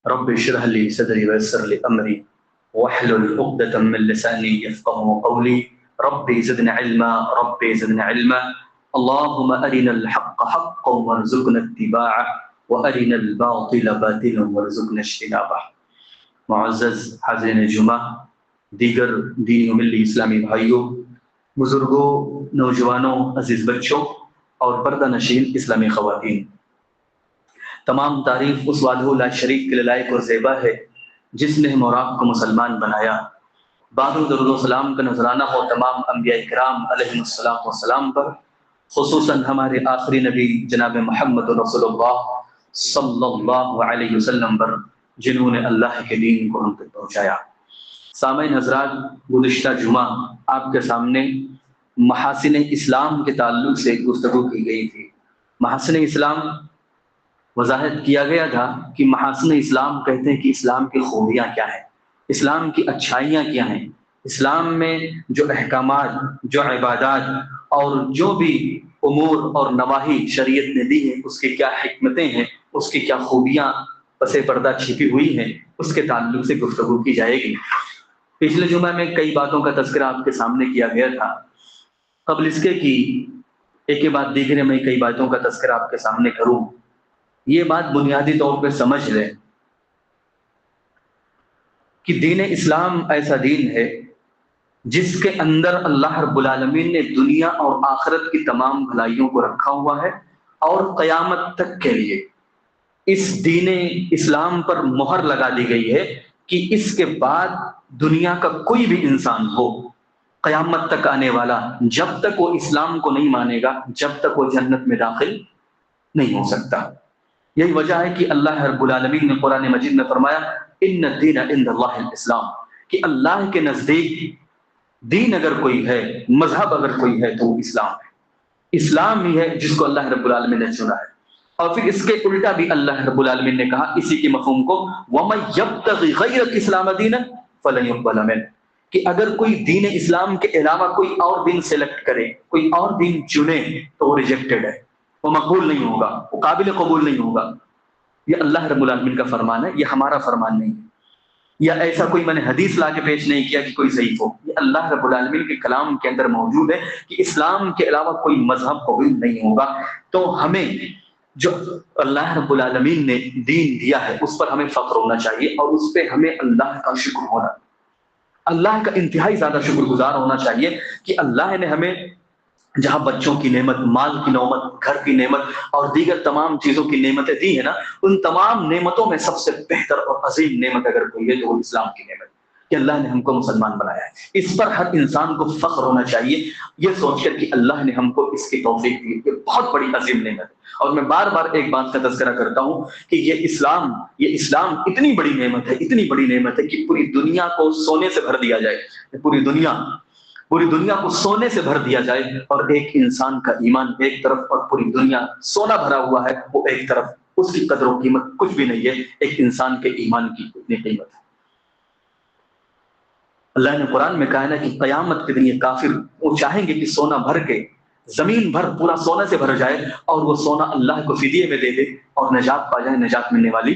رب اشرح لي صدري ويسر لي امري واحلل عقدة من لساني يفقهوا قولي. ربي زدنا علما، ربي زدنا علما. اللهم ارنا الحق حقا وارزقنا اتباعه وارنا الباطل باطلا وارزقنا اجتنابه. معزز حاضرین جمعہ، دیگر دینی و ملی اسلامی بھائیوں، بزرگوں، نوجوانوں، عزیز بچوں اور پردہ نشین اسلامی خواتین، تمام تعریف اس وحدہ لا شریک کے لائق اور زیبا ہے جس نے ہم اور آپ کو مسلمان بنایا۔ بعد درود و سلام کا نذرانہ ہو تمام انبیاء کرام علیہ السلام والسلام پر، خصوصاً ہمارے آخری نبی جناب محمد رسول اللہ صلی اللہ علیہ وسلم پر، جنہوں نے اللہ کے دین کو ہم تک پہنچایا۔ سامعین حضرات، گزشتہ جمعہ آپ کے سامنے محاسن اسلام کے تعلق سے گفتگو کی گئی تھی۔ محاسن اسلام وضاحت کیا گیا تھا کہ محاسن اسلام کہتے ہیں کہ اسلام کی خوبیاں کیا ہیں، اسلام کی اچھائیاں کیا ہیں، اسلام میں جو احکامات، جو عبادات اور جو بھی امور اور نواہی شریعت نے دی ہیں، اس کی کیا حکمتیں ہیں، اس کی کیا خوبیاں پس پردہ چھپی ہوئی ہیں، اس کے تعلق سے گفتگو کی جائے گی۔ پچھلے جمعہ میں کئی باتوں کا تذکرہ آپ کے سامنے کیا گیا تھا۔ قبل اس کے کہ ایک کے بعد دیگرے میں کئی باتوں کا تذکرہ آپ کے سامنے کروں، یہ بات بنیادی طور پہ سمجھ لیں کہ دین اسلام ایسا دین ہے جس کے اندر اللہ رب العالمین نے دنیا اور آخرت کی تمام بھلائیوں کو رکھا ہوا ہے، اور قیامت تک کے لیے اس دین اسلام پر مہر لگا دی گئی ہے کہ اس کے بعد دنیا کا کوئی بھی انسان ہو، قیامت تک آنے والا، جب تک وہ اسلام کو نہیں مانے گا، جب تک وہ جنت میں داخل نہیں ہو سکتا۔ یہی وجہ ہے کہ اللہ رب العالمین نے قرآن مجید میں فرمایا ان الدین عند اللہ الاسلام، کہ اللہ کے نزدیک دین اگر کوئی ہے، مذہب اگر کوئی ہے تو وہ اسلام ہے۔ اسلام ہی ہے جس کو اللہ رب العالمین نے چنا ہے۔ اور پھر اس کے الٹا بھی اللہ رب العالمین نے کہا اسی کے مفہوم کو وَمَن يَبْتَغِ غَيْرَ الْإِسْلَامَ دِينًا فَلَن يُقْبَلَ مِنْهُ، کہ اگر کوئی دین اسلام کے علاوہ کوئی اور دین سلیکٹ کرے، کوئی اور دین چنے تو وہ ریجیکٹڈ ہے، وہ مقبول نہیں ہوگا، وہ قابل قبول نہیں ہوگا۔ یہ اللہ رب العالمین کا فرمان ہے، یہ ہمارا فرمان نہیں ہے، یا ایسا کوئی میں نے حدیث لا کے پیش نہیں کیا کہ کوئی ضعیف ہو، یہ اللہ رب العالمین کے کلام کے اندر موجود ہے کہ اسلام کے علاوہ کوئی مذہب قبول نہیں ہوگا۔ تو ہمیں جو اللہ رب العالمین نے دین دیا ہے اس پر ہمیں فخر ہونا چاہیے، اور اس پہ ہمیں اللہ کا شکر ہونا، اللہ کا انتہائی زیادہ شکر گزار ہونا چاہیے کہ اللہ نے ہمیں جہاں بچوں کی نعمت، مال کی نعمت، گھر کی نعمت اور دیگر تمام چیزوں کی نعمتیں دی ہیں نا، ان تمام نعمتوں میں سب سے بہتر اور عظیم نعمت اگر کوئی ہے تو وہ اسلام کی نعمت کہ اللہ نے ہم کو مسلمان بنایا ہے۔ اس پر ہر انسان کو فخر ہونا چاہیے، یہ سوچ کر کہ اللہ نے ہم کو اس کی توفیق دی، یہ بہت بڑی عظیم نعمت ہے۔ اور میں بار بار ایک بات کا تذکرہ کرتا ہوں کہ یہ اسلام اتنی بڑی نعمت ہے، اتنی بڑی نعمت ہے کہ پوری دنیا کو سونے سے بھر دیا جائے، پوری دنیا کو سونے سے بھر دیا جائے، اور ایک انسان کا ایمان ایک طرف اور پوری دنیا سونا بھرا ہوا ہے وہ ایک طرف، اس کی قدر و قیمت کچھ بھی نہیں ہے۔ ایک انسان کے ایمان کی اتنی قیمت ہے۔ اللہ نے قرآن میں کہا ہے کہ قیامت کے دن یہ کافر وہ چاہیں گے کہ سونا بھر کے زمین بھر پورا سونا سے بھر جائے، اور وہ سونا اللہ کو فدیے میں دے دے اور نجات پا جائے، نجات ملنے والی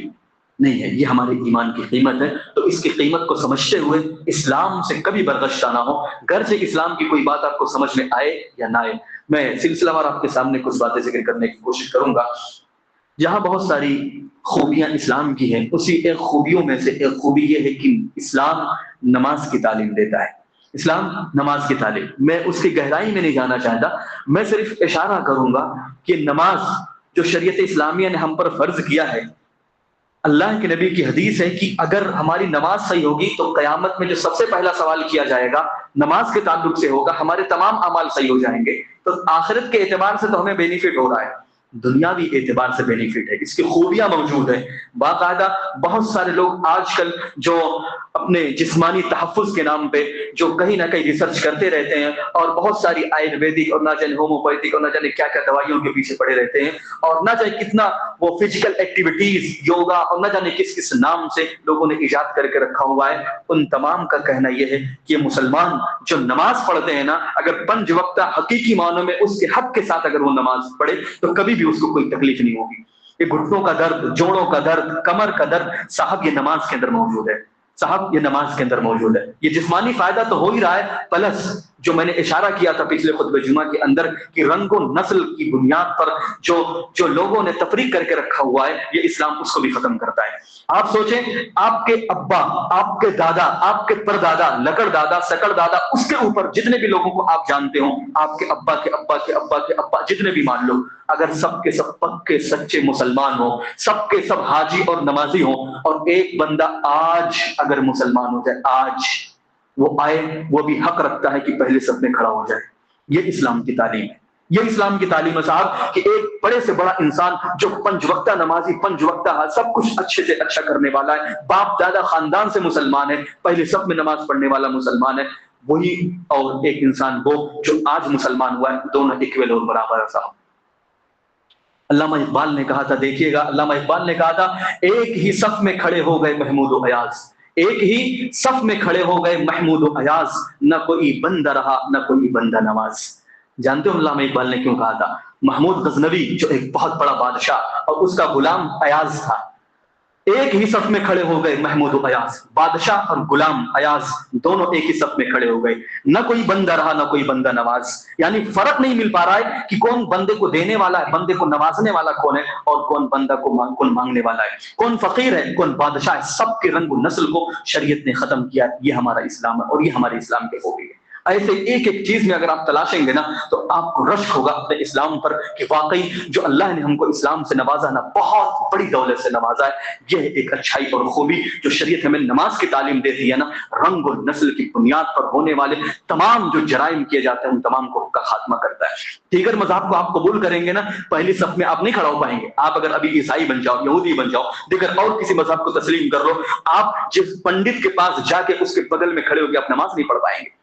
نہیں ہے۔ یہ ہمارے ایمان کی قیمت ہے، تو اس کی قیمت کو سمجھتے ہوئے اسلام سے کبھی برگشتہ نہ ہو، گھر سے اسلام کی کوئی بات آپ کو سمجھ میں آئے یا نہ آئے۔ میں سلسلہ وار آپ کے سامنے کچھ باتیں ذکر کرنے کی کوشش کروں گا۔ جہاں بہت ساری خوبیاں اسلام کی ہیں، اسی ایک خوبیوں میں سے ایک خوبی یہ ہے کہ اسلام نماز کی تعلیم دیتا ہے۔ اسلام نماز کی تعلیم، میں اس کی گہرائی میں نہیں جانا چاہتا، میں صرف اشارہ کروں گا کہ نماز جو شریعت اسلامیہ نے ہم پر فرض کیا ہے، اللہ کے نبی کی حدیث ہے کہ اگر ہماری نماز صحیح ہوگی تو قیامت میں جو سب سے پہلا سوال کیا جائے گا نماز کے تعلق سے ہوگا، ہمارے تمام اعمال صحیح ہو جائیں گے۔ تو آخرت کے اعتبار سے تو ہمیں بینیفٹ ہو رہا ہے، دنیاوی اعتبار سے بینیفٹ ہے، اس کی خوبیاں موجود ہیں۔ باقاعدہ بہت سارے لوگ آج کل جو اپنے جسمانی تحفظ کے نام پہ جو کہیں نہ کہیں ریسرچ کرتے رہتے ہیں، اور بہت ساری آیورویدک اور نہ جانے ہوموپیتھک اور نہ جانے کیا کیا دوائیوں کے پیچھے پڑے رہتے ہیں، اور نہ جانے کتنا وہ فزیکل ایکٹیویٹیز، یوگا اور نہ جانے کس کس نام سے لوگوں نے ایجاد کر کے رکھا ہوا ہے۔ ان تمام کا کہنا یہ ہے کہ مسلمان جو نماز پڑھتے ہیں نا، اگر 5 وقتہ حقیقی معنوں میں اس کے حق کے ساتھ اگر وہ نماز پڑھے تو کبھی بھی اس کو کوئی تکلیف نہیں ہوگی۔ یہ گھٹنوں کا درد، جوڑوں کا درد، کمر کا درد، صاحب یہ نماز کے اندر موجود ہے، صاحب یہ نماز کے اندر موجود ہے۔ یہ جسمانی فائدہ تو ہو ہی رہا ہے، پلس جو میں نے اشارہ کیا تھا پچھلے خطبہ جمعہ کے اندر کہ رنگ و نسل کی بنیاد پر جو لوگوں نے تفریق کر کے رکھا ہوا ہے، یہ اسلام اس کو بھی ختم کرتا ہے۔ آپ سوچیں، آپ کے ابا، آپ کے دادا، آپ کے پردادا، لکڑ دادا، سکڑ دادا، اس کے اوپر جتنے بھی لوگوں کو آپ جانتے ہوں، آپ کے ابا کے ابا کے ابا کے ابا، جتنے بھی مان لو، اگر سب کے سب پکے سچے مسلمان ہوں، سب کے سب حاجی اور نمازی ہوں، اور ایک بندہ آج اگر مسلمان ہو جائے، آج وہ آئے، وہ بھی حق رکھتا ہے کہ پہلے سب میں کھڑا ہو جائے۔ یہ اسلام کی تعلیم ہے، یہ اسلام کی تعلیم ہے صاحب، کہ ایک بڑے سے بڑا انسان جو پنج وقتہ نمازی، پنج وقتہ سب کچھ اچھے سے اچھا کرنے والا ہے، باپ دادا خاندان سے مسلمان ہے، پہلے سب میں نماز پڑھنے والا مسلمان ہے، وہی اور ایک انسان وہ جو آج مسلمان ہوا ہے، دونوں اکول اور برابر ہے صاحب۔ علامہ اقبال نے کہا تھا، دیکھیے گا، علامہ اقبال نے کہا تھا، ایک ہی صف میں کھڑے ہو گئے محمود و ایاز، ایک ہی صف میں کھڑے ہو گئے محمود و ایاز، نہ کوئی بندہ رہا نہ کوئی بندہ نواز۔ جانتے ہو علامہ اقبال نے کیوں کہا تھا؟ محمود غزنوی جو ایک بہت بڑا بادشاہ اور اس کا غلام ایاز تھا، ایک ہی صف میں کھڑے ہو گئے محمود و ایاز، بادشاہ اور غلام ایاز دونوں ایک ہی صف میں کھڑے ہو گئے، نہ کوئی بندہ رہا نہ کوئی بندہ نواز۔ یعنی فرق نہیں مل پا رہا ہے کہ کون بندے کو دینے والا ہے، بندے کو نوازنے والا کون ہے، اور کون بندہ کو کون مانگنے والا ہے، کون فقیر ہے کون بادشاہ ہے۔ سب کے رنگ و نسل کو شریعت نے ختم کیا، یہ ہمارا اسلام ہے اور یہ ہمارے اسلام کے خوبی ہے۔ ایسے ایک ایک چیز میں اگر آپ تلاشیں گے نا تو آپ کو رشک ہوگا اپنے اسلام پر کہ واقعی جو اللہ نے ہم کو اسلام سے نوازا نا، بہت بڑی دولت سے نوازا ہے۔ یہ ایک اچھائی اور خوبی جو شریعت ہمیں نماز کی تعلیم دیتی ہے نا، رنگ و نسل کی بنیاد پر ہونے والے تمام جو جرائم کیے جاتے ہیں ان تمام کو کا خاتمہ کرتا ہے۔ دیگر مذہب کو آپ قبول کریں گے نا، پہلی صف میں آپ نہیں کھڑا ہو پائیں گے۔ آپ اگر ابھی عیسائی بن جاؤ، یہودی بن جاؤ، دیگر اور کسی مذہب کو تسلیم کر لو، آپ جس پنڈت کے پاس جا کے اس کے بغل میں کھڑے ہو کے آپ نماز نہیں پڑھ پائیں گے،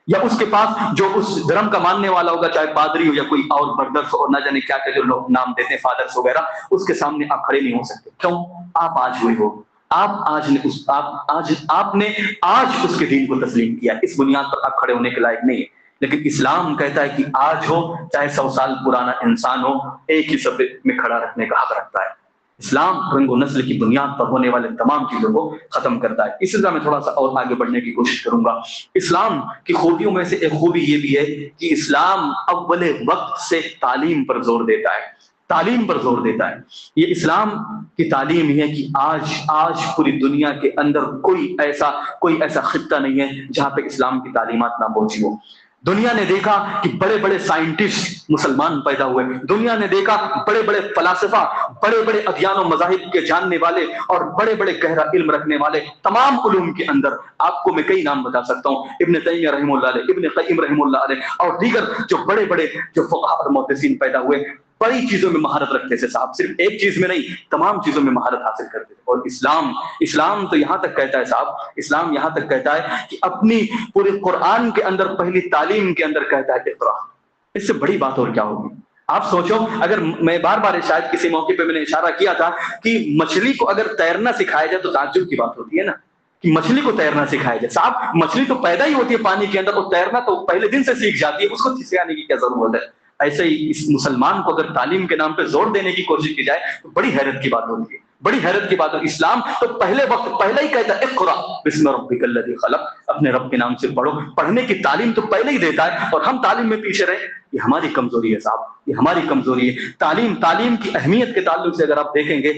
یا اس کے پاس جو اس دھرم کا ماننے والا ہوگا، چاہے پادری ہو یا کوئی اور بردرس اور نہ جانے کیا کیا جو لوگ نام دیتے ہیں فادرس وغیرہ، اس کے سامنے آپ کھڑے نہیں ہو سکتے۔ کیوں؟ آپ آج ہوئے ہو، آپ نے آج اس کے دین کو تسلیم کیا، اس بنیاد پر آپ کھڑے ہونے کے لائق نہیں ہے۔ لیکن اسلام کہتا ہے کہ آج ہو چاہے 100 سال پرانا انسان ہو، ایک ہی صف میں کھڑا رکھنے کا حق رکھتا ہے۔ اسلام رنگ و نسل کی بنیاد پر ہونے والے تمام چیزوں کو ختم کرتا ہے۔ اس سلسلہ میں تھوڑا سا اور آگے بڑھنے کی کوشش کروں گا۔ اسلام کی خوبیوں میں سے ایک خوبی یہ بھی ہے کہ اسلام اول وقت سے تعلیم پر زور دیتا ہے، تعلیم پر زور دیتا ہے۔ یہ اسلام کی تعلیم یہ ہے کہ آج پوری دنیا کے اندر کوئی ایسا خطہ نہیں ہے جہاں پہ اسلام کی تعلیمات نہ پہنچی ہو۔ دنیا نے دیکھا کہ بڑے بڑے سائنٹسٹ مسلمان پیدا ہوئے، دنیا نے دیکھا بڑے بڑے فلاسفہ، بڑے بڑے ادیان و مذاہب کے جاننے والے اور بڑے بڑے گہرا علم رکھنے والے، تمام علوم کے اندر آپ کو میں کئی نام بتا سکتا ہوں، ابن تیمیہ رحمہ اللہ علیہ، ابن قیم رحمہ اللہ علیہ اور دیگر جو بڑے بڑے جو فقہاء اور محدثین پیدا ہوئے، بڑی چیزوں میں مہارت رکھتے تھے صاحب، صرف ایک چیز میں نہیں، تمام چیزوں میں مہارت حاصل کرتے تھے۔ اور اسلام تو یہاں تک کہتا ہے صاحب، اسلام یہاں تک کہتا ہے کہ اپنی پورے قرآن کے اندر پہلی تعلیم کے اندر کہتا ہے اقرا۔ اس سے بڑی بات اور کیا ہوگی؟ آپ سوچو، اگر میں بار بار شاید کسی موقع پہ میں نے اشارہ کیا تھا کہ مچھلی کو اگر تیرنا سکھایا جائے تو تعجب کی بات ہوتی ہے نا، کہ مچھلی کو تیرنا سکھایا جائے۔ صاحب مچھلی تو پیدا ہی ہوتی ہے پانی کے اندر، اور تیرنا تو پہلے دن سے سیکھ جاتی ہے، اس کو سکھانے کی کیا ضرورت ہے؟ ایسے ہی اس مسلمان کو اگر تعلیم کے نام پہ زور دینے کی کوشش کی جائے تو بڑی حیرت کی بات ہوتی ہے، بڑی حیرت کی بات ہے۔ اسلام تو پہلے ہی کہتا ہے اقرا بسم ربک الذی خلق، اپنے رب کے نام سے پڑھو۔ پڑھنے کی تعلیم تو پہلے ہی دیتا ہے، اور ہم تعلیم میں پیچھے رہے، یہ ہماری کمزوری ہے صاحب، یہ ہماری کمزوری ہے۔ تعلیم کی اہمیت کے تعلق سے اگر آپ دیکھیں گے،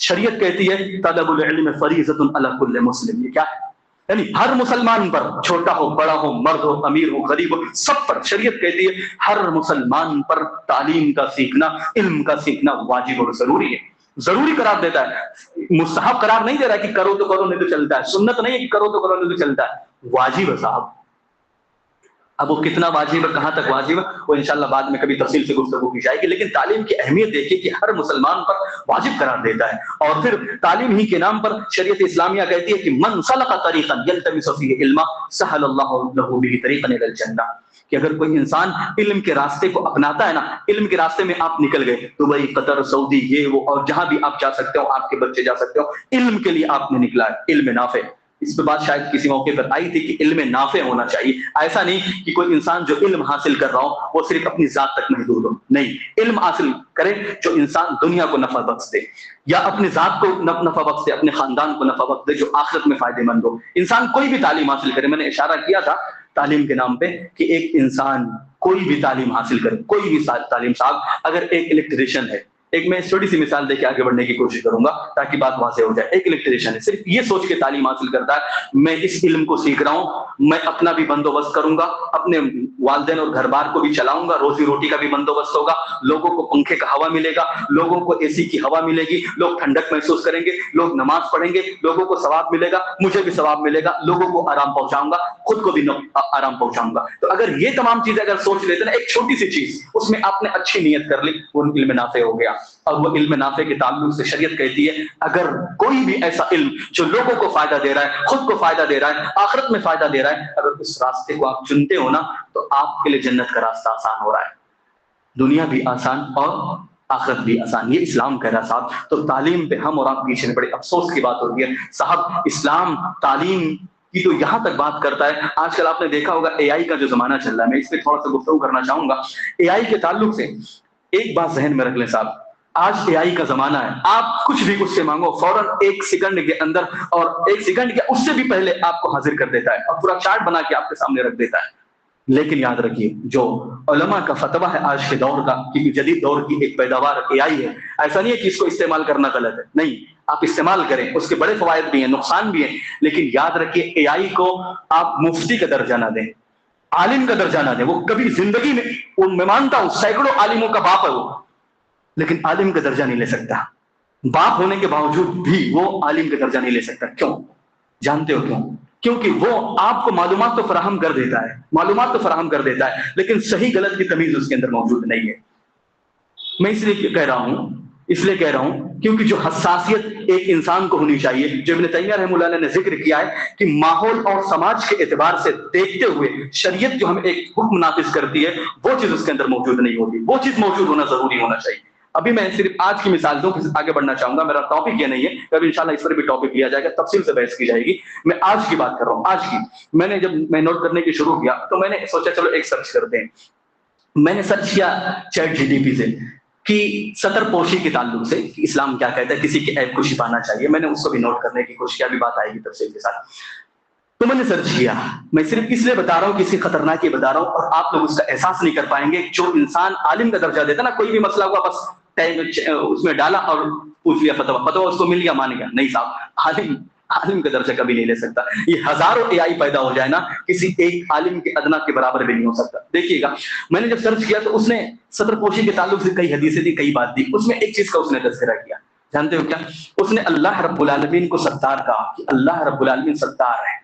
شریعت کہتی ہے طلب العلم فریضۃ علی کل مسلم، یہ کیا ہے؟ یعنی ہر مسلمان پر، چھوٹا ہو بڑا ہو مرد ہو امیر ہو غریب ہو، سب پر شریعت کہتی ہے ہر مسلمان پر تعلیم کا سیکھنا، علم کا سیکھنا واجب اور ضروری ہے، ضروری قرار دیتا ہے، مستحب قرار نہیں دے رہا ہے کہ کرو تو کرو نہیں تو چلتا ہے، سنت نہیں ہے کہ کرو تو کرو نہیں تو چلتا ہے، واجب ہے صاحب۔ اب وہ کتنا واجب ہے، کہاں تک واجب ہے، وہ انشاءاللہ بعد میں کبھی تفصیل سے گفتگو کی جائے گی، لیکن تعلیم کی اہمیت دیکھیے کہ ہر مسلمان پر واجب قرار دیتا ہے۔ اور پھر تعلیم ہی کے نام پر شریعت اسلامیہ کہتی ہے کہ من سلک طریقا یلتمس فیہ علما سہل اللہ لہ بہ طریقا الی الجنہ، کہ اگر کوئی انسان علم کے راستے کو اپناتا ہے نا، علم کے راستے میں آپ نکل گئے، دبئی قطر سعودی یہ وہ اور جہاں بھی آپ جا سکتے ہو، آپ کے بچے جا سکتے ہو، علم کے لیے آپ نے نکلا ہے، علم نافع، اس پہ بات شاید کسی موقع پر آئی تھی کہ علم نافع ہونا چاہیے. ایسا نہیں کہ کوئی انسان جو علم حاصل کر رہا ہو وہ صرف اپنی ذات تک محدود ہو. نہیں، علم حاصل کرے جو انسان دنیا کو نفع بخش دے، یا اپنی ذات کو نفع بخش دے، اپنے خاندان کو نفع بخش دے، جو آخرت میں فائدے مند ہو. انسان کوئی بھی تعلیم حاصل کرے، میں نے اشارہ کیا تھا تعلیم کے نام پہ کہ ایک انسان کوئی بھی تعلیم حاصل کرے، کوئی بھی تعلیم. صاحب اگر ایک الیکٹریشین ہے، ایک میں چھوٹی سی مثال دے کے آگے بڑھنے کی کوشش کروں گا تاکہ بات واضح ہو جائے. ایک الیکٹریشین ہے، صرف یہ سوچ کے تعلیم حاصل کرتا ہے میں اس علم کو سیکھ رہا ہوں، میں اپنا بھی بندوبست کروں گا، اپنے والدین اور گھر بار کو بھی چلاؤں گا، روزی روٹی کا بھی بندوبست ہوگا، لوگوں کو پنکھے کا ہوا ملے گا، لوگوں کو اے سی کی ہوا ملے گی، لوگ ٹھنڈک محسوس کریں گے، لوگ نماز پڑھیں گے، لوگوں کو ثواب ملے گا، مجھے بھی ثواب ملے گا، لوگوں کو آرام پہنچاؤں گا، خود کو بھی آرام پہنچاؤں گا. تو اگر یہ تمام چیزیں اگر سوچ لیتے نا، ایک چھوٹی سی چیز اس میں آپ نے اچھی نیت کر لی، وہ علم نافع ہو گیا. اور وہ علم نافع کے تعلق سے شریعت کہتی ہے اگر کوئی بھی ایسا علم جو لوگوں کو فائدہ دے رہا ہے، خود کو فائدہ دے رہا ہے، آخرت میں فائدہ دے رہا ہے، اگر اس راستے کو آپ چنتے ہو نا تو آپ کے لیے جنت کا راستہ آسان ہو رہا ہے، دنیا بھی آسان اور آخرت بھی آسان. یہ اسلام کہہ رہا صاحب. تو تعلیم پہ ہم اور آپ پیچھے بڑے افسوس کی بات ہوتی ہے صاحب. اسلام تعلیم کی تو یہاں تک بات کرتا ہے. آج کل آپ نے دیکھا ہوگا اے آئی کا جو زمانہ چل رہا ہے، میں اس پہ تھوڑا سا گفتگو کرنا چاہوں گا. اے آئی کے تعلق سے ایک بات ذہن میں رکھ لیں صاحب، آج اے آئی کا زمانہ ہے. آپ کچھ بھی اس سے مانگو فوراً 1 سیکنڈ کے اندر، اور 1 سیکنڈ کے اس سے بھی پہلے آپ کو حاضر کر دیتا ہے اور پورا چارٹ بنا کے آپ کے سامنے رکھ دیتا ہے. لیکن یاد رکھیے جو علماء کا فتویٰ ہے آج کے دور کا، کیونکہ جدید دور کی ایک پیداوار اے آئی ہے، ایسا نہیں ہے کہ اس کو استعمال کرنا غلط ہے، نہیں، آپ استعمال کریں، اس کے بڑے فوائد بھی ہیں، نقصان بھی ہیں. لیکن یاد رکھیے اے آئی کو آپ مفتی کا درجہ نہ دیں، عالم کا درجہ نہ دیں. وہ کبھی زندگی میں مانتا ہوں سینکڑوں عالموں کا باپ ہے وہ، لیکن عالم کا درجہ نہیں لے سکتا. باپ ہونے کے باوجود بھی وہ عالم کا درجہ نہیں لے سکتا. کیوں؟ جانتے ہو کیوں؟ کیونکہ وہ آپ کو معلومات تو فراہم کر دیتا ہے، معلومات تو فراہم کر دیتا ہے، لیکن صحیح غلط کی تمیز اس کے اندر موجود نہیں ہے. میں اس لیے کہہ رہا ہوں کیونکہ جو حساسیت ایک انسان کو ہونی چاہیے، جو ابن تیمیہ رحمہ اللہ نے ذکر کیا ہے کہ ماحول اور سماج کے اعتبار سے دیکھتے ہوئے شریعت جو ہمیں ایک حکم نافذ کرتی ہے وہ چیز اس کے اندر موجود نہیں ہوتی. وہ چیز موجود ہونا ضروری ہونا چاہیے. ابھی میں صرف آج کی مثال دوں، آگے بڑھنا چاہوں گا. میرا ٹاپک یہ نہیں ہے، کبھی انشاءاللہ اس پر بھی ٹاپک لیا جائے گا، تفصیل سے بحث کی جائے گی. میں آج کی بات کر رہا ہوں. آج کی جب میں نوٹ کرنے کی شروع کیا تو میں نے سوچا چلو ایک سرچ کرتے ہیں. میں نے سرچ کیا چیٹ جی ٹی پی سے کہ سطر پوشی کے تعلق سے کہ اسلام کیا کہتا ہے، کسی کے عیب کو چھپانا چاہیے. میں نے اس کو بھی نوٹ کرنے کی کوشش کیا، بھی بات آئے گی تفصیل کے ساتھ. تو میں نے سرچ کیا. میں صرف اس لیے بتا رہا ہوں، کسی خطرناک یہ بتا رہا ہوں، اور آپ لوگ اس کا احساس نہیں کر پائیں گے. جو انسان عالم کا درجہ دیتا نا، کوئی بھی مسئلہ ہوا بس اس میں ڈالا اور پوچھ لیا فتویٰ اس کو مل گیا، مان گیا. نہیں صاحب، عالم کا درجہ کبھی نہیں لے سکتا. یہ ہزاروں اے آئی پیدا ہو جائے نا، کسی ایک عالم کے ادنا کے برابر بھی نہیں ہو سکتا. دیکھیے گا، میں نے جب سرچ کیا تو اس نے سطر پوشی کے تعلق سے کئی حدیثیں دی، کئی بات دی. اس میں ایک چیز کا اس نے تذکرہ کیا، جانتے ہو کیا؟ اس نے اللہ رب العالمین کو ستار کہا کہ اللہ رب العالمین ستار ہے.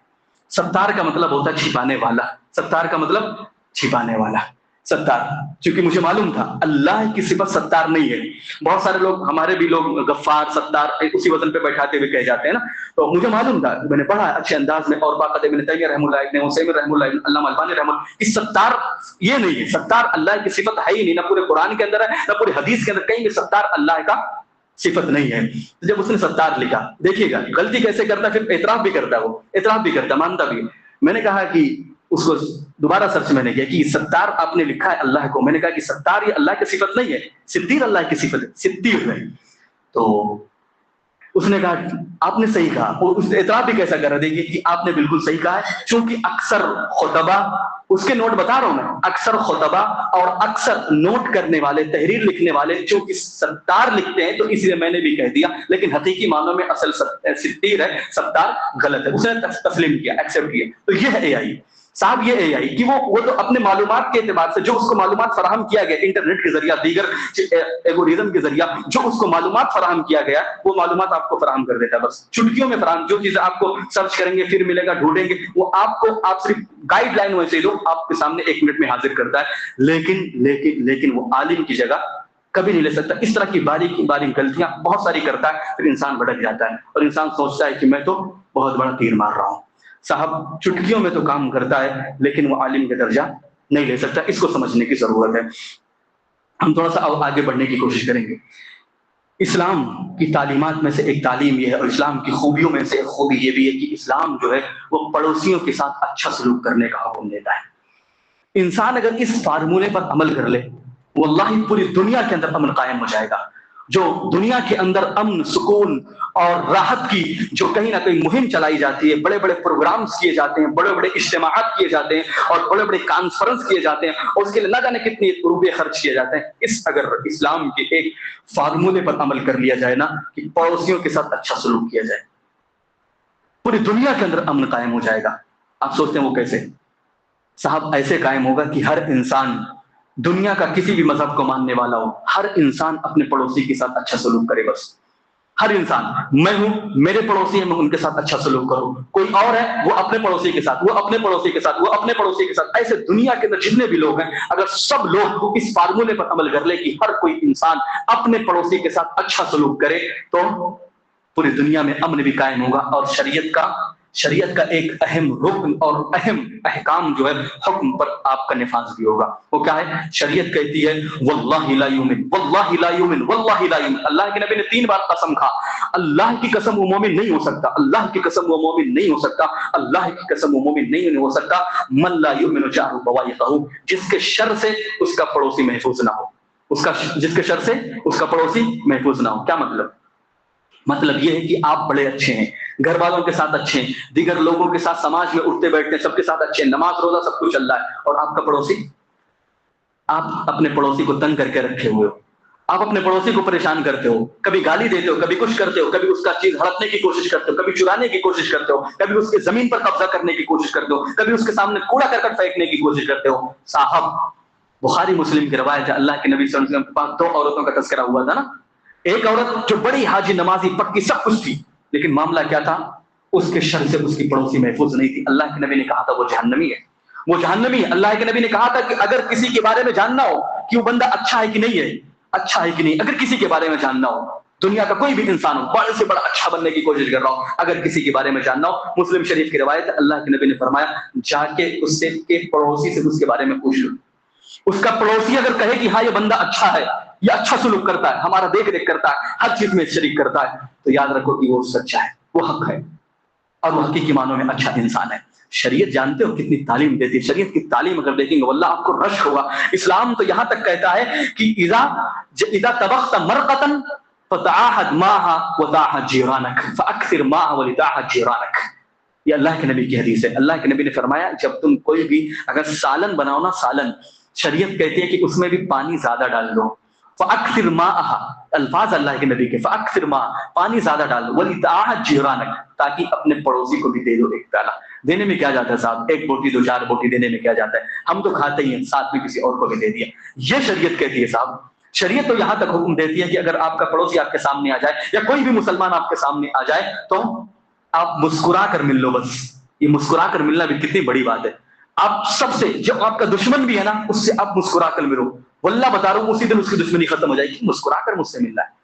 ستار کا مطلب ہوتا ہے چھپانے والا. ستار کا مطلب چھپانے والا، ستار. چونکہ مجھے معلوم تھا اللہ کی صفت ستار نہیں ہے. بہت سارے لوگ، ہمارے بھی لوگ غفار، ستار اسی وزن پہ بیٹھاتے ہوئے کہہ جاتے ہیں نا. تو مجھے معلوم تھا، میں نے پڑھا اچھے انداز میں، اور باقاعدہ ابن تیمیہ رحمہ اللہ، ابن عثیمین رحمہ اللہ، علامہ البانی رحمہ اللہ، کہ ستار یہ نہیں ہے. ستار اللہ کی صفت ہے ہی نہیں، نہ پورے قرآن کے اندر ہے، نہ پوری حدیث کے اندر کہیں بھی ستار اللہ کا صفت نہیں ہے. جب اس نے ستار لکھا، دیکھیے گا غلطی کیسے کرتا ہے، پھر اعتراف بھی کرتا ہے، وہ اعتراف بھی کرتا ہے، مانتا بھی. میں نے کہا کہ اس کو دوبارہ سرچ میں نے کیا کہ ستار آپ نے لکھا ہے اللہ کو. میں نے کہا کہ ستار یہ اللہ کی صفت نہیں ہے، ستیر اللہ کی صفت ہے، ستیر ہے. تو اس نے کہا آپ نے صحیح کہا. اور اس نے اعتراف بھی کیسا کر دیکھیے کہ آپ نے بالکل صحیح کہا ہے، چونکہ اکثر خطبہ، اس کے نوٹ بتا رہا ہوں میں، اکثر خطبہ اور اکثر نوٹ کرنے والے، تحریر لکھنے والے چونکہ ستار لکھتے ہیں، تو اس لیے میں نے بھی کہہ دیا. لیکن حقیقی معنوں میں اصل ستیر ہے، ستار غلط ہے. اس نے تسلیم کیا، ایکسیپٹ کیا. تو یہ ہے اے آئی صاحب. یہ اے آئی کہ وہ تو اپنے معلومات کے اعتبار سے جو اس کو معلومات فراہم کیا گیا انٹرنیٹ کے ذریعہ، دیگر ایگوریزم کے ذریعہ جو اس کو معلومات فراہم کیا گیا، وہ معلومات آپ کو فراہم کر دیتا ہے. بس چٹکیوں میں فراہم. جو چیزیں آپ کو سرچ کریں گے پھر ملے گا، ڈھونڈیں گے، وہ آپ صرف گائیڈ لائن ویسے ہی لو آپ کے سامنے 1 منٹ میں حاضر کرتا ہے. لیکن وہ عالم کی جگہ کبھی نہیں لے سکتا. اس طرح کی باریک باریک غلطیاں بہت ساری کرتا ہے، پھر انسان بھٹک جاتا ہے اور انسان سوچتا ہے کہ میں تو بہت بڑا تیر مار رہا ہوں. صاحب چٹکیوں میں تو کام کرتا ہے، لیکن وہ عالم کا درجہ نہیں لے سکتا. اس کو سمجھنے کی ضرورت ہے. ہم تھوڑا سا آگے بڑھنے کی کوشش کریں گے. اسلام کی تعلیمات میں سے ایک تعلیم یہ ہے، اور اسلام کی خوبیوں میں سے ایک خوبی یہ بھی ہے کہ اسلام جو ہے وہ پڑوسیوں کے ساتھ اچھا سلوک کرنے کا حکم دیتا ہے۔ انسان اگر اس فارمولے پر عمل کر لے، واللہ پوری دنیا کے اندر امن قائم ہو جائے گا۔ جو دنیا کے اندر امن، سکون اور راحت کی جو کہیں نہ کہیں مہم چلائی جاتی ہے، بڑے بڑے پروگرامز کیے جاتے ہیں، بڑے بڑے اجتماعات کیے جاتے ہیں اور بڑے بڑے کانفرنس کیے جاتے ہیں، اور اس کے لیے نہ جانے کتنے روپے خرچ کیے جاتے ہیں، اگر اسلام کے ایک فارمولے پر عمل کر لیا جائے نا کہ پڑوسیوں کے ساتھ اچھا سلوک کیا جائے، پوری دنیا کے اندر امن قائم ہو جائے گا۔ آپ سوچتے ہیں وہ کیسے؟ صاحب ایسے قائم ہوگا کہ ہر انسان، دنیا کا کسی بھی مذہب کو ماننے والا ہو، ہر انسان اپنے پڑوسی کے ساتھ اچھا سلوک کرے۔ بس ہر انسان، میں ہوں، میرے پڑوسی ہیں، میں ان کے ساتھ اچھا سلوک کروں، کوئی اور ہے وہ اپنے پڑوسی کے ساتھ، وہ اپنے پڑوسی کے ساتھ، وہ اپنے پڑوسی کے ساتھ، ایسے دنیا کے اندر جتنے بھی لوگ ہیں، اگر سب لوگ اس فارمولے پر عمل کر لے کہ ہر کوئی انسان اپنے پڑوسی کے ساتھ اچھا سلوک کرے، تو پوری دنیا میں امن بھی قائم ہوگا، اور شریعت کا ایک اہم رکن اور اہم احکام جو ہے حکم پر آپ کا نفاذ بھی ہوگا۔ وہ کیا ہے؟ شریعت کہتی ہے واللہ لا یؤمن، واللہ لا یؤمن، واللہ لا یؤمن۔ اللہ کے نبی نے 3 بار قسم کھا، اللہ کی قسم وہ مومن نہیں ہو سکتا، اللہ کی قسم وہ مومن نہیں ہو سکتا، اللہ کی قسم وہ مومن نہیں ہو سکتا، من لا یؤمن جارہ بوائقہ، جس کے شر سے اس کا پڑوسی محفوظ نہ ہو، جس کے شر سے اس کا پڑوسی محفوظ نہ ہو۔ کیا مطلب یہ ہے کہ آپ بڑے اچھے ہیں، گھر والوں کے ساتھ اچھے ہیں، دیگر لوگوں کے ساتھ سماج میں اٹھتے بیٹھتے ہیں، سب کے ساتھ اچھے ہیں، نماز روزہ سب کچھ چل رہا ہے، اور آپ کا پڑوسی، آپ اپنے پڑوسی کو تنگ کر کے رکھے ہوئے ہو، آپ اپنے پڑوسی کو پریشان کرتے ہو، کبھی گالی دیتے ہو، کبھی کچھ کرتے ہو، کبھی اس کا چیز ہڑپنے کی کوشش کرتے ہو، کبھی چرانے کی کوشش کرتے ہو، کبھی اس کی زمین پر قبضہ کرنے کی کوشش کرتے ہو، کبھی اس کے سامنے کوڑا کرکٹ پھینکنے کی کوشش کرتے ہو۔ صاحب بخاری مسلم کی روایت ہے، اللہ کے نبی صلی اللہ علیہ وسلم کے پاس 2 عورتوں کا تذکرہ ہوا تھا نا، ایک عورت جو بڑی حاجی، نمازی، پکی، سب کچھ تھی، لیکن معاملہ کیا تھا؟ اس کے شر سے اس کی پڑوسی محفوظ نہیں تھی۔ اللہ کے نبی نے کہا تھا وہ جہنمی ہے، وہ جہنمی ہے۔ اللہ کے نبی نے کہا تھا کہ اگر کسی کے بارے میں جاننا ہو کہ وہ بندہ اچھا ہے کہ نہیں ہے، اچھا ہے کہ نہیں، اگر کسی کے بارے میں جاننا ہو، دنیا کا کوئی بھی انسان ہو، بڑے سے بڑا اچھا بننے کی کوشش کر رہا ہو، اگر کسی کے بارے میں جاننا ہو، مسلم شریف کی روایت ہے، اللہ کے نبی نے فرمایا جا کے اس سے کے پڑوسی سے اس کے بارے میں پوچھ لو۔ اس کا پڑوسی اگر کہے کہ ہاں یہ بندہ اچھا ہے، یہ اچھا سلوک کرتا ہے، ہمارا دیکھ ریکھ کرتا ہے، ہر چیز میں شریک کرتا ہے، تو یاد رکھو کہ وہ سچا ہے، وہ حق ہے، اور وہ حقیقی معنوں میں اچھا انسان ہے۔ شریعت جانتے ہو کتنی تعلیم دیتی ہے؟ شریعت کی تعلیم اگر دیکھیں گے واللہ آپ کو رشک ہوگا۔ اسلام تو یہاں تک کہتا ہے کہ اذا طبخت مرقۃ فتعاہد ماءها وتعاہد جیرانک فاکثر ماءها ولتعاہد جیرانک۔ یہ اللہ کے نبی کی حدیث ہے۔ اللہ کے نبی نے فرمایا جب تم کوئی بھی اگر سالن بناؤ نا، سالن، شریعت کہتی ہے کہ اس میں بھی پانی زیادہ ڈال دو، فاکثر ماءها، الفاظ اللہ کے نبی کے، فاکثر ماء، پانی زیادہ ڈال دو، ولتعاہد جیرانک، تاکہ اپنے پڑوسی کو بھی دے دو ایک پیالہ۔ دینے میں کیا جاتا ہے صاحب؟ 1 بوٹی 2 4 بوٹی دینے میں کیا جاتا ہے؟ ہم تو کھاتے ہی ہیں، ساتھ میں کسی اور کو بھی دے دیا۔ یہ شریعت کہتی ہے صاحب۔ شریعت تو یہاں تک حکم دیتی ہے کہ اگر آپ کا پڑوسی آپ کے سامنے آ جائے یا کوئی بھی مسلمان آپ کے سامنے آ جائے تو آپ مسکرا کر مل لو۔ بس یہ مسکرا کر ملنا بھی کتنی بڑی بات ہے۔ آپ سب سے، جو آپ کا دشمن بھی ہے نا، اس سے آپ مسکرا کر ملو، واللہ بتا رہا ہوں اسی دن اس کی دشمنی ختم ہو جائے گی۔ مسکرا کر مجھ سے مل رہا ہے،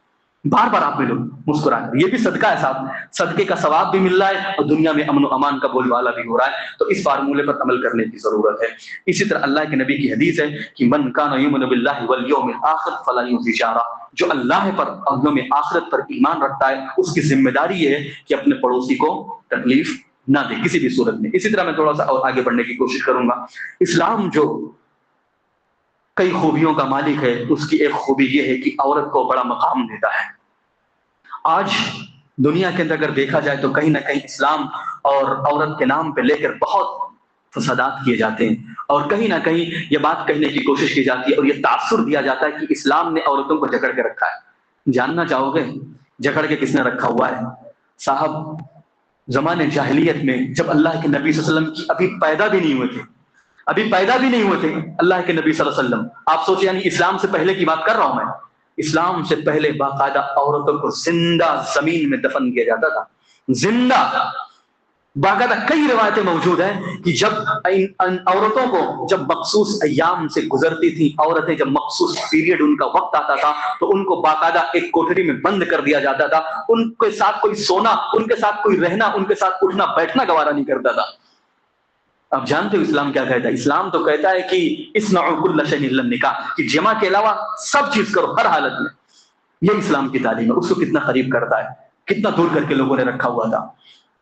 بار بار آپ ملو مسکرا کر، یہ بھی صدقہ ہے صاحب، صدقے کا ثواب بھی مل رہا ہے اور دنیا میں امن و امان کا بول بالا بھی ہو رہا ہے۔ تو اس فارمولے پر عمل کرنے کی ضرورت ہے۔ اسی طرح اللہ کے نبی کی حدیث ہے کہ من کان یؤمن باللہ والیوم الآخر فلا یؤذی جارہ، جو اللہ پر اور یوم آخرت پر ایمان رکھتا ہے اس کی ذمہ داری یہ ہے کہ اپنے پڑوسی کو تکلیف نہ دے کسی بھی صورت میں۔ اسی طرح میں تھوڑا سا اور آگے بڑھنے کی کوشش کروں گا۔ اسلام جو کئی خوبیوں کا مالک ہے، اس کی ایک خوبی یہ ہے کہ عورت کو بڑا مقام دیتا ہے۔ آج دنیا کے اندر اگر دیکھا جائے تو کہیں نہ کہیں اسلام اور عورت کے نام پہ لے کر بہت فسادات کیے جاتے ہیں، اور کہیں نہ کہیں یہ بات کہنے کی کوشش کی جاتی ہے اور یہ تاثر دیا جاتا ہے کہ اسلام نے عورتوں کو جکڑ کے رکھا ہے۔ جاننا چاہو گے جکڑ کے کس نے رکھا ہوا ہے؟ صاحب زمانے جاہلیت میں جب اللہ کے نبی صلی اللہ علیہ وسلم کی ابھی پیدا بھی نہیں ہوئے تھے اللہ کے نبی صلی اللہ علیہ وسلم، آپ سوچیں یعنی اسلام سے پہلے کی بات کر رہا ہوں میں، اسلام سے پہلے باقاعدہ عورتوں کو زندہ زمین میں دفن کیا جاتا تھا، زندہ۔ باقاعدہ کئی روایتیں موجود ہیں کہ جب ان عورتوں کو جب مخصوص ایام سے گزرتی تھی عورتیں، جب مخصوص پیریڈ ان کا وقت آتا تھا تو ان کو باقاعدہ ایک کوٹری میں بند کر دیا جاتا تھا، ان کے ساتھ کوئی سونا، ان کے ساتھ کوئی رہنا، ان کے ساتھ اٹھنا بیٹھنا گوارا نہیں کرتا تھا۔ اب جانتے ہو اسلام کیا کہتا ہے؟ اسلام تو کہتا ہے کہ اصنعوا کل شیء الا النکاح، کہ جماع کے علاوہ سب چیز کرو ہر حالت میں۔ یہ اسلام کی تعلیم ہے. اس کو کتنا قریب کرتا ہے, کتنا دور کر کے لوگوں نے رکھا ہوا تھا.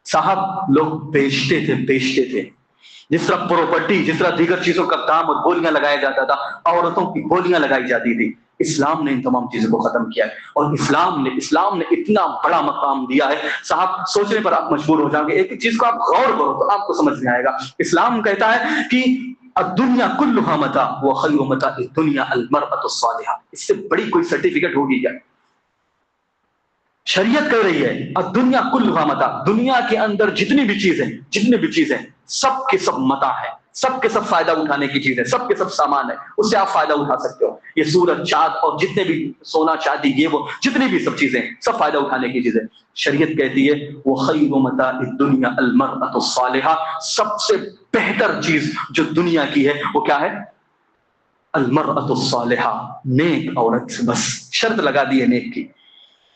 صاحب لوگ بیچتے تھے جس طرح پراپرٹی, جس طرح دیگر چیزوں کا دام اور بولیاں لگایا جاتا تھا, عورتوں کی بولیاں لگائی جاتی تھی. اسلام نے ان تمام چیزوں کو ختم کیا ہے, اور اسلام نے اتنا بڑا مقام دیا ہے. صاحب سوچنے پر آپ مجبور ہو جائیں گے, ایک چیز کو آپ غور کرو تو آپ کو سمجھ میں آئے گا. اسلام کہتا ہے کہ الدنیا کلھا متاع وخیر متاع الدنیا المرأة الصالحہ. اس سے بڑی کوئی سرٹیفکیٹ ہوگی کیا؟ شریعت کہہ رہی ہے الدنیا کلھا متاع, دنیا کے اندر جتنی بھی چیزیں سب کے سب متاع ہے, سب کے سب فائدہ اٹھانے کی چیز ہے, سب کے سب سامان ہے, اس سے آپ فائدہ اٹھا سکتے ہو. یہ سورج, چاند اور جتنے بھی سونا چاندی یہ وہ جتنی بھی سب چیزیں, سب فائدہ اٹھانے کی چیزیں. شریعت کہتی ہے وخیر متاع الدنیا المرأة الصالحہ, سب سے بہتر چیز جو دنیا کی ہے وہ کیا ہے؟ المرأة الصالحہ, نیک عورت. بس شرط لگا دی ہے نیک کی,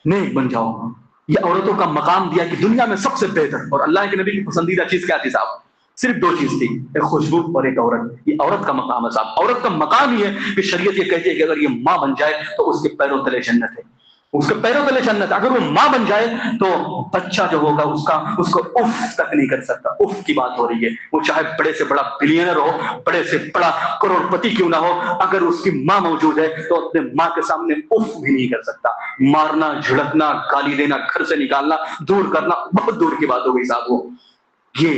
نیک بن جاؤ. یہ عورتوں کا مقام دیا کہ دنیا میں سب سے بہتر. اور اللہ کے نبی کی پسندیدہ چیز کیا تھی صاحب؟ صرف 2 چیز تھی, ایک خوشبو اور ایک عورت. یہ عورت کا مقام ہے صاحب. عورت کا مقام یہ ہے کہ شریعت یہ کہتی ہے کہ اگر یہ ماں بن جائے تو اس کے پیروں تلے جنت ہے, اس کے پیروں تلے جنت. اگر وہ ماں بن جائے تو بچہ جو ہوگا اس کو اف تک نہیں کر سکتا. اف کی بات ہو رہی ہے, وہ چاہے بڑے سے بڑا بلینئر ہو, بڑے سے بڑا کروڑ پتی کیوں نہ ہو, اگر اس کی ماں موجود ہے تو اپنے ماں کے سامنے اف بھی نہیں کر سکتا. مارنا, جھڑکنا, گالی دینا, گھر سے نکالنا, دور کرنا بہت دور کی بات ہو گئی صاحب. وہ یہ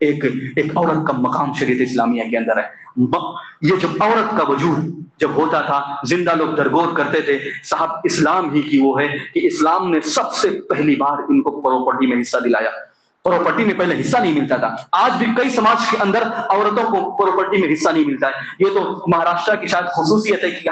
ایک عورت کا مقام شریعت اسلامیہ کے اندر ہے. یہ جب عورت کا وجود جب ہوتا تھا, زندہ لوگ درگور کرتے تھے صاحب, اسلام ہی کی وہ ہے کہ اسلام نے سب سے پہلی بار ان کو پراپرٹی میں حصہ دلایا. پراپرٹی میں پہلے حصہ نہیں ملتا تھا. آج بھی کئی سماج کے اندر عورتوں کو پراپرٹی میں حصہ نہیں ملتا ہے. یہ تو مہاراشٹر کی شاید خصوصیت ہے کہ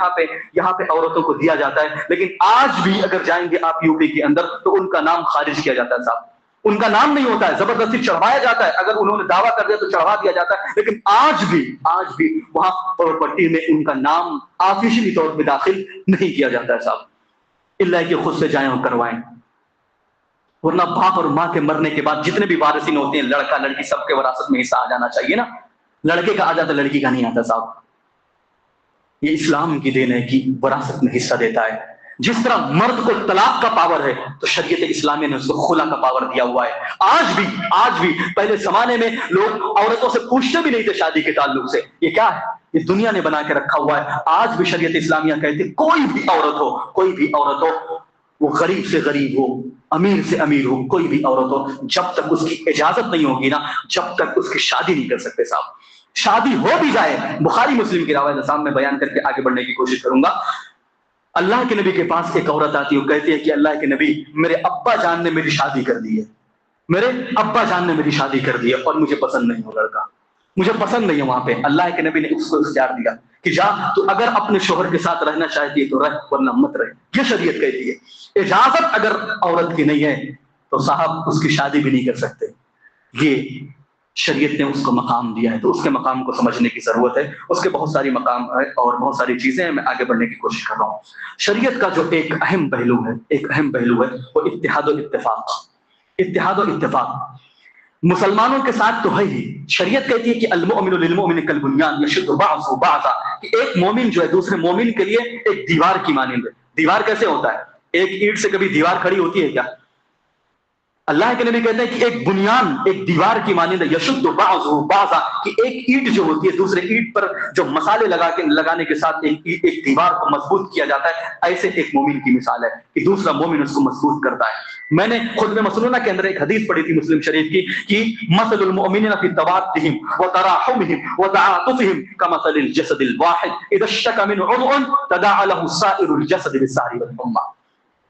یہاں پہ عورتوں کو دیا جاتا ہے, لیکن آج بھی اگر جائیں گے آپ یو پی کے اندر تو ان کا نام خارج کیا جاتا ہے صاحب. ان کا نام نہیں ہوتا ہے, زبردستی چڑھوایا جاتا ہے. اگر انہوں نے دعویٰ کر دیا تو چڑھوا دیا جاتا ہے, لیکن آج بھی وہاں پراپرٹی میں ان کا نام آفیشلی طور پہ داخل نہیں کیا جاتا ہے صاحب, اللہ کہ خود سے جائیں اور کروائیں. ورنہ باپ اور ماں کے مرنے کے بعد جتنے بھی وارثین ہوتے ہیں, لڑکا لڑکی سب کے وراثت میں حصہ آ جانا چاہیے نا. لڑکے کا آ جاتا, لڑکی کا نہیں آتا صاحب. یہ اسلام کی دین ہے کہ وراثت میں حصہ دیتا ہے. جس طرح مرد کو طلاق کا پاور ہے تو شریعت اسلامیہ نے اس کو خلا کا پاور دیا ہوا ہے. آج بھی پہلے زمانے میں لوگ عورتوں سے پوچھتے بھی نہیں تھے شادی کے تعلق سے, یہ کیا ہے, یہ دنیا نے بنا کے رکھا ہوا ہے. آج بھی شریعت اسلامیہ کہتے کوئی بھی عورت ہو, وہ غریب سے غریب ہو, امیر سے امیر ہو, کوئی بھی عورت ہو, جب تک اس کی اجازت نہیں ہوگی نا, جب تک اس کی شادی نہیں کر سکتے صاحب. شادی ہو بھی جائے, بخاری مسلم کی روایت صاحب میں بیان کر کے آگے بڑھنے کی کوشش کروں گا. اللہ کے نبی کے پاس ایک عورت آتی ہے, وہ کہتی ہے کہ اللہ کے نبی, میرے ابا جان نے میری شادی کر دی ہے, اور مجھے پسند نہیں ہو لڑکا, مجھے پسند نہیں ہے وہاں پہ. اللہ کے نبی نے اس کو اختیار دیا کہ جا, تو اگر اپنے شوہر کے ساتھ رہنا چاہتی ہے تو رہ, ورنہ مت رہے. یہ شریعت کہتی ہے. اجازت اگر عورت کی نہیں ہے تو صاحب اس کی شادی بھی نہیں کر سکتے. یہ شریعت نے اس کو مقام دیا ہے, تو اس کے مقام کو سمجھنے کی ضرورت ہے. اس کے بہت ساری مقام ہے اور بہت ساری چیزیں ہیں, میں آگے بڑھنے کی کوشش کر رہا ہوں. شریعت کا جو ایک اہم پہلو ہے وہ اتحاد و اتفاق. مسلمانوں کے ساتھ تو ہے ہی. شریعت کہتی ہے کہ المؤمن للمؤمن کالبنیان یشد بعضہ بعضا, کہ ایک مومن جو ہے دوسرے مومن کے لیے ایک دیوار کی مانند ہے. دیوار کیسے ہوتا ہے؟ ایک اینٹ سے کبھی دیوار کھڑی ہوتی ہے کیا؟ اللہ کے نبی کہتے ہیں کہ ایک بنیان ایک دیوار کی مانند ہے. یشد بعضہ بعضا, کہ ایک اینٹ جو ہوتی ہے دوسرے اینٹ پر جو مسالے لگانے کے ساتھ ایک دیوار کو مضبوط کیا جاتا ہے, ایسے ایک مومن کی مثال ہے کہ دوسرا مومن اس کو مضبوط کرتا ہے. میں نے خطبہ مسنونہ کے اندر ایک حدیث پڑھی تھی مسلم شریف کی کہ مثل المؤمنین فی توادہم وتراحمہم وتعاطفہم کمثل الجسد الواحد اذا اشتکى منہ عضو تداعى له سائر الجسد بالسہر والحمى.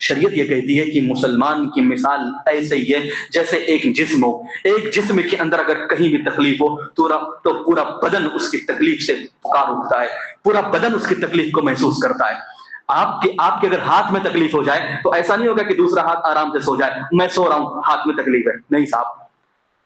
شریعت یہ کہتی ہے کہ مسلمان کی مثال ایسے ہی ہے جیسے ایک جسم ہو. ایک جسم کے اندر اگر کہیں بھی تکلیف ہو تو پورا بدن اس کی تکلیف سے پکار اٹھتا ہے, پورا بدن اس کی تکلیف کو محسوس کرتا ہے. آپ کے اگر ہاتھ میں تکلیف ہو جائے تو ایسا نہیں ہوگا کہ دوسرا ہاتھ آرام سے سو جائے, میں سو رہا ہوں ہاتھ میں تکلیف ہے, نہیں صاحب,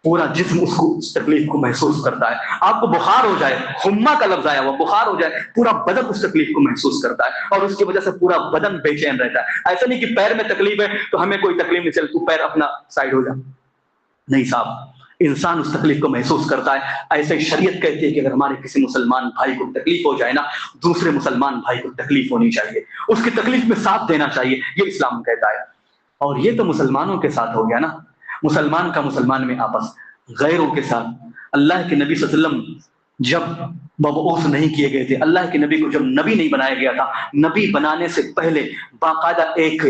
پورا جسم اس تکلیف کو محسوس کرتا ہے. آپ کو بخار ہو جائے, حمہ کا لفظ آیا ہوا, بخار ہو جائے, پورا بدن اس تکلیف کو محسوس کرتا ہے, اور اس کی وجہ سے پورا بدن بے چین رہتا ہے. ایسا نہیں کہ پیر میں تکلیف ہے تو ہمیں کوئی تکلیف نہیں چلے, تو پیر اپنا سائڈ ہو جا, نہیں صاحب. انسان اس تکلیف کو محسوس کرتا ہے. ایسے ہی شریعت کہتی ہے کہ اگر ہمارے کسی مسلمان بھائی کو تکلیف ہو جائے نا، دوسرے مسلمان بھائی کو تکلیف ہونی چاہیے، اس کی تکلیف میں ساتھ دینا چاہیے، یہ اسلام کہتا ہے. اور یہ تو مسلمانوں کے ساتھ ہو گیا نا، مسلمان کا مسلمان میں آپس. غیروں کے ساتھ اللہ کے نبی صلی اللہ علیہ وسلم جب مبعوث نہیں کیے گئے تھے، اللہ کے نبی کو جب نبی نہیں بنایا گیا تھا، نبی بنانے سے پہلے باقاعدہ ایک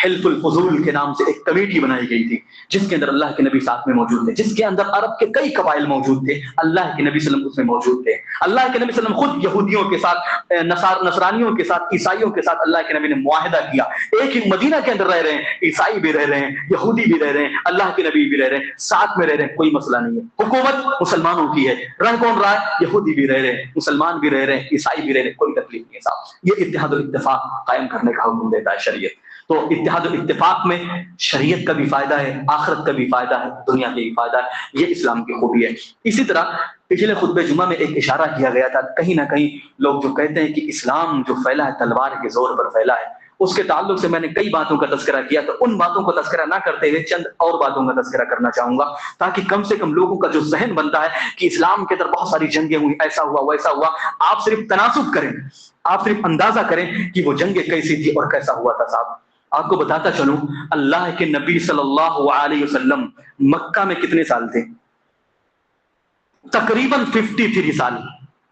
حلف الفضول کے نام سے ایک کمیٹی بنائی گئی تھی، جس کے اندر اللہ کے نبی ساتھ میں موجود تھے، جس کے اندر عرب کے کئی قبائل موجود تھے، اللہ کے نبی صلی اللہ علیہ وسلم اس میں موجود تھے. اللہ کے نبی صلی اللہ علیہ وسلم خود یہودیوں کے ساتھ، نصرانیوں کے ساتھ، عیسائیوں کے ساتھ اللہ کے نبی نے معاہدہ کیا. ایک ہی مدینہ کے اندر رہ رہے ہیں، عیسائی بھی رہ رہے ہیں، یہودی بھی رہ رہے ہیں، اللہ کے نبی بھی رہ رہے ہیں، ساتھ میں رہ رہے ہیں، کوئی مسئلہ نہیں ہے. حکومت مسلمانوں کی ہے، رہ کون رہا ہے؟ یہودی بھی رہ رہے ہیں، مسلمان بھی رہ رہے ہیں، عیسائی بھی رہ رہے ہیں، کوئی تکلیف نہیں ہے صاحب. یہ اتحاد و اتفاق قائم کرنے کا حکم دیتا ہے شریعت. تو اتحاد و اتفاق میں شریعت کا بھی فائدہ ہے، آخرت کا بھی فائدہ ہے، دنیا کا بھی فائدہ ہے. یہ اسلام کی خوبی ہے. اسی طرح پچھلے خطبہ جمعہ میں ایک اشارہ کیا گیا تھا، کہیں نہ کہیں لوگ جو کہتے ہیں کہ اسلام جو پھیلا ہے تلوار کے زور پر پھیلا ہے، اس کے تعلق سے میں نے کئی باتوں کا تذکرہ کیا. تو ان باتوں کو تذکرہ نہ کرتے ہوئے چند اور باتوں کا تذکرہ کرنا چاہوں گا، تاکہ کم سے کم لوگوں کا جو ذہن بنتا ہے کہ اسلام کے اندر بہت ساری جنگیں ہوئی، ایسا ہوا ویسا ہوا، آپ صرف تناسب کریں، آپ صرف اندازہ کریں کہ وہ جنگیں کیسی تھی اور کیسا ہوا تھا. صاحب آپ کو بتاتا چلوں، اللہ کے نبی صلی اللہ علیہ وسلم مکہ میں کتنے سال تھے؟ تقریباً 53 سال.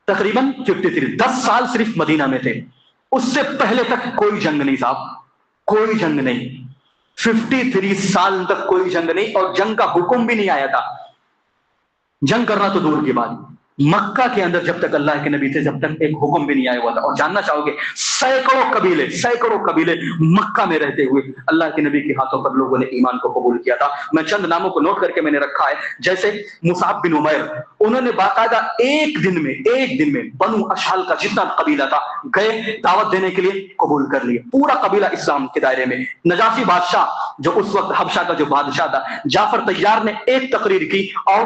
تقریباً 53، 10 سال صرف مدینہ میں تھے. اس سے پہلے تک کوئی جنگ نہیں صاحب، کوئی جنگ نہیں. 53 سال تک کوئی جنگ نہیں، اور جنگ کا حکم بھی نہیں آیا تھا. جنگ کرنا تو دور کی بات، مکہ کے اندر جب تک اللہ کے نبی تھے جب تک ایک حکم بھی نہیں آیا ہوا تھا. اور جاننا چاہو گے سینکڑوں قبیلے مکہ میں رہتے ہوئے اللہ کے نبی کے ہاتھوں پر لوگوں نے ایمان کو قبول کیا تھا. میں چند ناموں کو نوٹ کر کے میں نے رکھا ہے، جیسے مصعب بن عمیر، انہوں نے باقاعدہ ایک دن میں بنو اشحال کا جتنا قبیلہ تھا گئے دعوت دینے کے لیے، قبول کر لیا پورا قبیلہ اسلام کے دائرے میں. نجاشی بادشاہ جو اس وقت حبشہ کا جو بادشاہ تھا، جعفر طیار نے ایک تقریر کی اور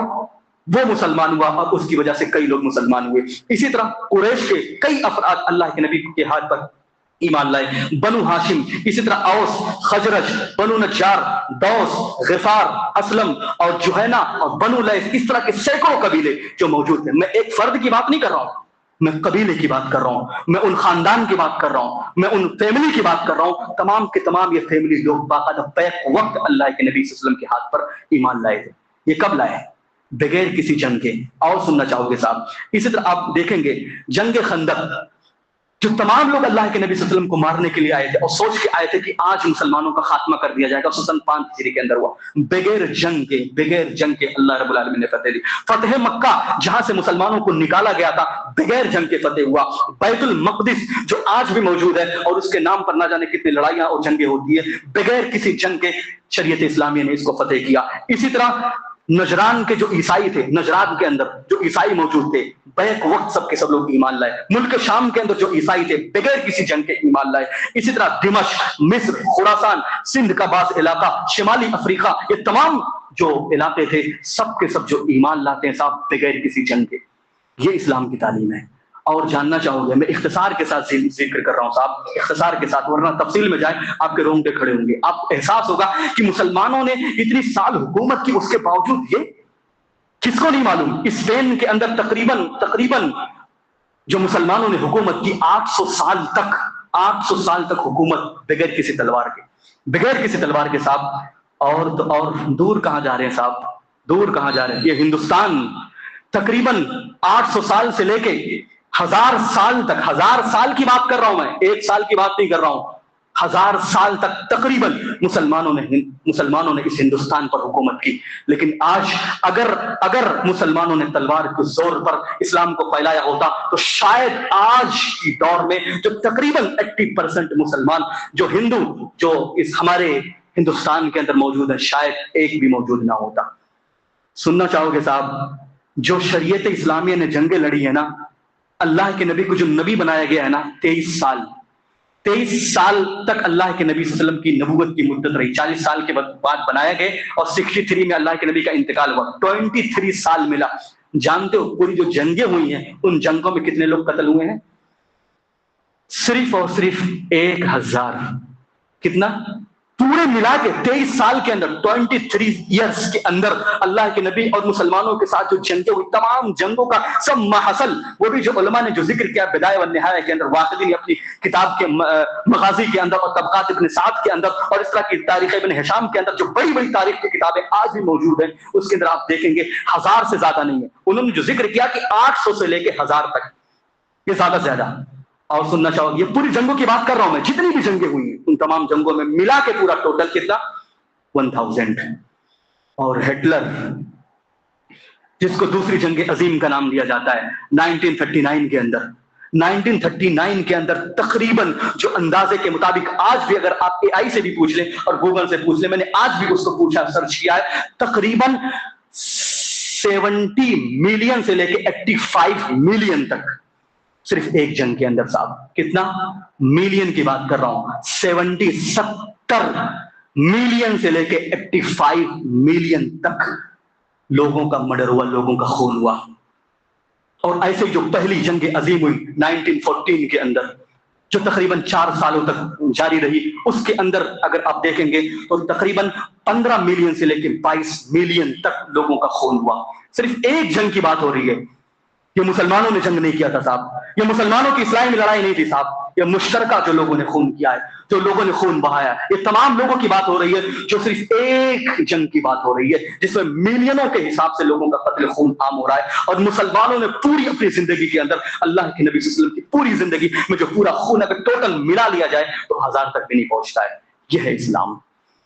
وہ مسلمان ہوا، اور اس کی وجہ سے کئی لوگ مسلمان ہوئے. اسی طرح قریش کے کئی افراد اللہ کے نبی کے ہاتھ پر ایمان لائے. بنو ہاشم، اسی طرح اوس، خزرج، بنو نجار، دوس، غفار، اسلم اور جوہینہ اور بنو لیث، اس طرح کے سینکڑوں قبیلے جو موجود ہیں. میں ایک فرد کی بات نہیں کر رہا ہوں، میں قبیلے کی بات کر رہا ہوں، میں ان خاندان کی بات کر رہا ہوں، میں ان فیملی کی بات کر رہا ہوں. تمام کے تمام یہ فیملی لوگ باقاعدہ بیک وقت اللہ کے نبی صلی اللہ علیہ وسلم کے ہاتھ پر ایمان لائے تھے. یہ کب لائے؟ بغیر کسی جنگ کے. اور سننا چاہو گے صاحب، اسی طرح آپ دیکھیں گے جنگ خندق، جو تمام لوگ اللہ کے نبی صلی اللہ علیہ وسلم کو مارنے کے لیے آئے تھے اور سوچ کے آئے تھے کہ آج مسلمانوں کا خاتمہ کر دیا جائے گا، سن 5 ہجری کے اندر ہوا. بغیر جنگ کے اللہ رب العالمین نے فتح دی. فتح مکہ جہاں سے مسلمانوں کو نکالا گیا تھا، بغیر جنگ کے فتح ہوا. بیت المقدس جو آج بھی موجود ہے اور اس کے نام پر نہ جانے کتنی لڑائیاں اور جنگیں ہوتی ہیں، بغیر کسی جنگ کے شریعت اسلامیہ نے اس کو فتح کیا. اسی طرح نجران کے جو عیسائی تھے، نجران کے اندر جو عیسائی موجود تھے، بیک وقت سب کے سب لوگ ایمان لائے. ملک شام کے اندر جو عیسائی تھے بغیر کسی جنگ کے ایمان لائے. اسی طرح دمشق، مصر، خراسان، سندھ کا بعض علاقہ، شمالی افریقہ، یہ تمام جو علاقے تھے سب کے سب جو ایمان لاتے ہیں صاحب بغیر کسی جنگ کے. یہ اسلام کی تعلیم ہے. اور جاننا چاہو گے، میں اختصار کے ساتھ ذکر کر رہا ہوں صاحب، اختصار کے ساتھ، ورنہ تفصیل میں جائیں آپ کے رونگٹے کھڑے ہوں گے. آپ احساس ہوگا کہ مسلمانوں نے اتنی سال حکومت کی، اس کے باوجود یہ کس کو نہیں معلوم، اسپین کے اندر تقریباً جو مسلمانوں نے حکومت کی 800 سال تک حکومت بغیر کسی تلوار کے صاحب. اور تو اور دور کہاں جا رہے ہیں صاحب، دور کہاں جا رہے ہیں. یہ ہندوستان تقریباً 800 سال سے لے کے 1000 سال تک، 1000 سال کی بات کر رہا ہوں میں، 1 سال کی بات نہیں کر رہا ہوں، 1000 سال تک تقریباً مسلمانوں نے اس ہندوستان پر حکومت کی. لیکن آج اگر مسلمانوں نے تلوار کے زور پر اسلام کو پھیلایا ہوتا تو شاید آج کی دور میں جو تقریباً 80% مسلمان جو ہندو جو اس ہمارے ہندوستان کے اندر موجود ہے، شاید ایک بھی موجود نہ ہوتا. سننا چاہو گے صاحب، جو شریعت اسلامیہ نے جنگیں لڑی ہے نا، اللہ کے نبی کو جو نبی بنایا گیا ہے نا، 23 سال تک اللہ کے نبی صلی اللہ علیہ وسلم کی نبوت کی مدت رہی. 40 سال کے بعد بنایا گئے اور 63 میں اللہ کے نبی کا انتقال ہوا. 23 سال ملا. جانتے ہو پوری جو جنگیں ہوئی ہیں ان جنگوں میں کتنے لوگ قتل ہوئے ہیں؟ صرف اور صرف 1000. کتنا؟ پورے ملا کے 23 سال کے اندر 23 ایئرس کے اندر اللہ کے نبی اور مسلمانوں کے ساتھ جو جنگیں ہوئی، تمام جنگوں کا سب محصل، وہ بھی جو علماء نے جو ذکر کیا بدایہ والنہایہ کے اندر، واقعی نے اپنی کتاب کے مغازی کے اندر اور طبقات ابن سعد کے اندر اور اس طرح کی تاریخ ابن ہشام کے اندر جو بڑی بڑی تاریخ کی کتابیں آج بھی موجود ہیں، اس کے اندر آپ دیکھیں گے 1000 سے زیادہ نہیں ہے. انہوں نے جو ذکر کیا کہ 800 سے لے کے 1000 تک، یہ زیادہ سے زیادہ. اور سننا چاہو، یہ پوری جنگوں کی بات کر رہا ہوں میں، جتنی بھی جنگیں ہوئی ہیں ان تمام جنگوں میں ملا کے پورا ٹوٹل کتنا 1000. اور ہٹلر جس کو دوسری جنگ عظیم کا نام دیا جاتا ہے 1939 کے اندر، 1939 کے اندر تقریباً جو اندازے کے مطابق آج بھی اگر آپ اے آئی سے بھی پوچھ لیں اور گوگل سے پوچھ لیں، میں نے آج بھی اس کو پوچھا، سرچ کیا ہے، تقریباً 70 ملین سے لے کے 85 ملین تک صرف ایک جنگ کے اندر. صاحب کتنا ملین کی بات کر رہا ہوں، 70 ملین سے لے کے 85 ملین تک لوگوں کا مرڈر ہوا، لوگوں کا خون ہوا. اور ایسے جو پہلی جنگ عظیم ہوئی 1914 کے اندر جو تقریباً 4 سالوں تک جاری رہی، اس کے اندر اگر آپ دیکھیں گے تو تقریباً 15 ملین سے لے کے 22 ملین تک لوگوں کا خون ہوا. صرف ایک جنگ کی بات ہو رہی ہے. یہ مسلمانوں نے جنگ نہیں کیا تھا صاحب، یہ مسلمانوں کی اسلامی میں لڑائی نہیں تھی صاحب، یہ مشترکہ جو لوگوں نے خون کیا ہے، جو لوگوں نے خون بہایا، یہ تمام لوگوں کی بات ہو رہی ہے، جو صرف ایک جنگ کی بات ہو رہی ہے جس میں ملینوں کے حساب سے لوگوں کا قتل خون عام ہو رہا ہے. اور مسلمانوں نے پوری اپنی زندگی کے اندر اللہ کے نبی صلی اللہ علیہ وسلم کی پوری زندگی میں جو پورا خون اگر ٹوٹل ملا لیا جائے تو 1000 تک بھی نہیں پہنچتا ہے. یہ ہے اسلام.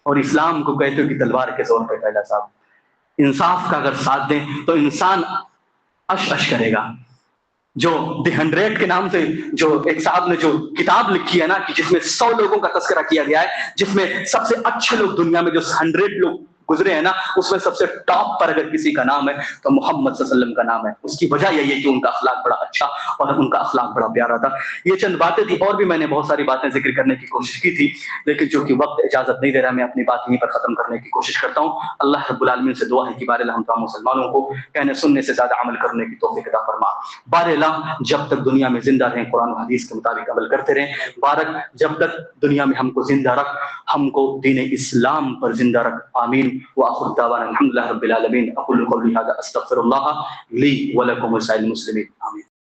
اور اسلام کو کہتے ہو کہ تلوار کے زور پہ پھیلا. صاحب انصاف کا اگر ساتھ دیں تو انسان اش کرے گا. جو دی 100 کے نام سے جو ایک صاحب نے جو کتاب لکھی ہے نا، کہ جس میں 100 لوگوں کا تذکرہ کیا گیا ہے، جس میں سب سے اچھے لوگ دنیا میں جو 100 لوگ گزرے ہیں نا، اس میں سب سے ٹاپ پر اگر کسی کا نام ہے تو محمد صلی اللہ علیہ وسلم کا نام ہے. اس کی وجہ یہی ہے کہ ان کا اخلاق بڑا اچھا اور ان کا اخلاق بڑا پیارا تھا. یہ چند باتیں تھی، اور بھی میں نے بہت ساری باتیں ذکر کرنے کی کوشش کی تھی، لیکن جو کہ وقت اجازت نہیں دے رہا، میں اپنی بات یہیں پر ختم کرنے کی کوشش کرتا ہوں. اللہ رب العالمین سے دعا ہے کہ بارے ہم تمام مسلمانوں کو کہنے سننے سے زیادہ عمل کرنے کی توفیق عطا فرما. بارے جب تک دنیا میں زندہ رہیں قرآن و حدیث کے مطابق عمل کرتے رہیں. بارک جب تک دنیا میں ہم کو زندہ رکھ، ہم کو دین اسلام پر زندہ رکھ. آمین. وآخر دعوانا الحمد للہ رب العالمین. اقول قولی ھذا استغفر اللہ لی ولکم ولسائر المسلمین. آمین.